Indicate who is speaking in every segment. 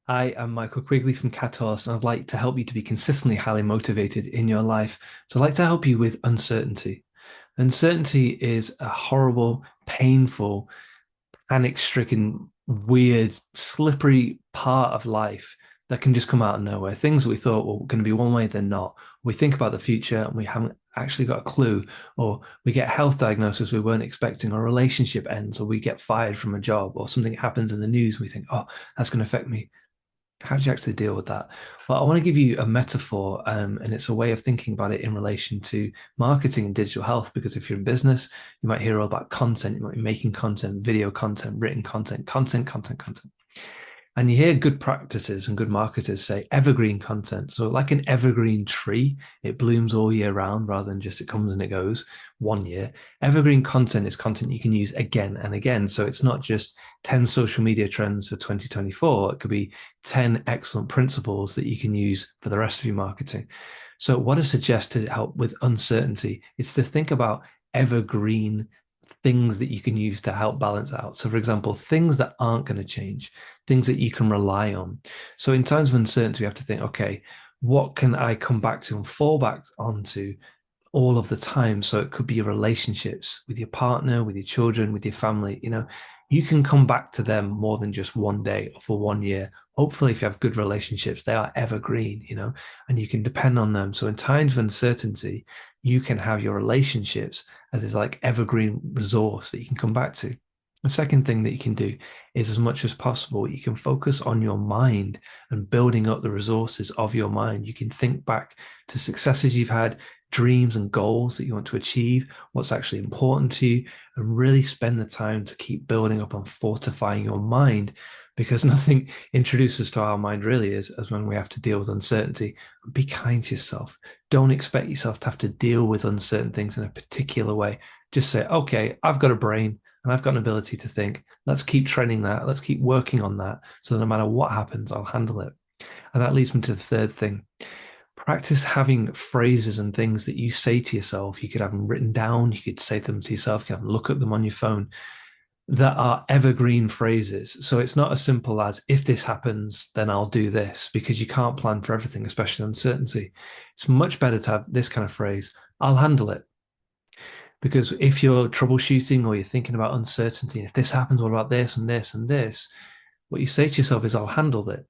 Speaker 1: I am Michael Quigley from Kataholos, and I'd like to help you to be consistently highly motivated in your life. So I'd like to help you with uncertainty. Uncertainty is a horrible, painful, panic-stricken, weird, slippery part of life that can just come out of nowhere. Things that we thought were going to be one way, they're not. We think about the future and we haven't actually got a clue, or we get a health diagnosis we weren't expecting, or a relationship ends, or we get fired from a job, or something happens in the news. We think, oh, that's going to affect me. How do you actually deal with that? Well, I want to give you a metaphor, and it's a way of thinking about it in relation to marketing and digital health. Because if you're in business, you might hear all about content. You might be making content, video content, written content, content. And you hear good practices and good marketers say evergreen content. So, like an evergreen tree, it blooms all year round rather than just it comes and it goes 1 year. Evergreen content is content you can use again and again. So, it's not just 10 social media trends for 2024. It could be 10 excellent principles that you can use for the rest of your marketing. So, what I suggest to help with uncertainty is to think about evergreen things that you can use to help balance out. So, for example, things that aren't going to change, things that you can rely on. So, in times of uncertainty, we have to think, okay, what can I come back to and fall back onto all of the time? So, it could be your relationships with your partner, with your children, with your family. You can come back to them more than just one day or for 1 year. Hopefully, if you have good relationships, they are evergreen, and you can depend on them. So, in times of uncertainty, you can have your relationships as this like evergreen resource that you can come back to. The second thing that you can do is, as much as possible, you can focus on your mind and building up the resources of your mind. You can think back to successes you've had, dreams and goals that you want to achieve, what's actually important to you, and really spend the time to keep building up and fortifying your mind, because nothing introduces to our mind really is as when we have to deal with uncertainty. Be kind to yourself. Don't expect yourself to have to deal with uncertain things in a particular way. Just say, okay, I've got a brain and I've got an ability to think. Let's keep training that. Let's keep working on that. So no matter what happens, I'll handle it. And that leads me to the third thing. Practice having phrases and things that you say to yourself. You could have them written down. You could say them to yourself. You can look at them on your phone, that are evergreen phrases. So it's not as simple as, if this happens, then I'll do this, because you can't plan for everything, especially uncertainty. It's much better to have this kind of phrase: I'll handle it. Because if you're troubleshooting or you're thinking about uncertainty, and if this happens, what about this and this and this? What you say to yourself is, I'll handle it.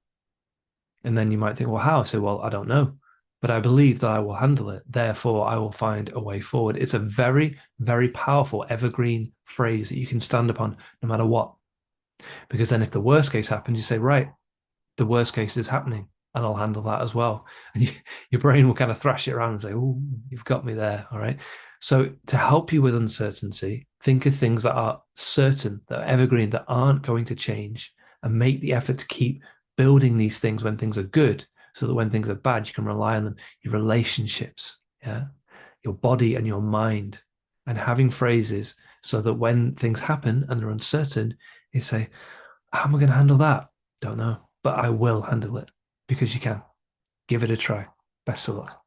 Speaker 1: And then you might think, well, how? I say, well, I don't know, but I believe that I will handle it. Therefore, I will find a way forward. It's a very, very powerful evergreen phrase that you can stand upon no matter what. Because then if the worst case happens, you say, right, the worst case is happening and I'll handle that as well. And your brain will kind of thrash it around and say, oh, you've got me there. All right. So to help you with uncertainty, think of things that are certain, that are evergreen, that aren't going to change, and make the effort to keep building these things when things are good, so that when things are bad, you can rely on them. Your relationships, yeah, your body and your mind, and having phrases so that when things happen and they're uncertain, you say, how am I going to handle that? Don't know, but I will handle it, because you can. Give it a try. Best of luck.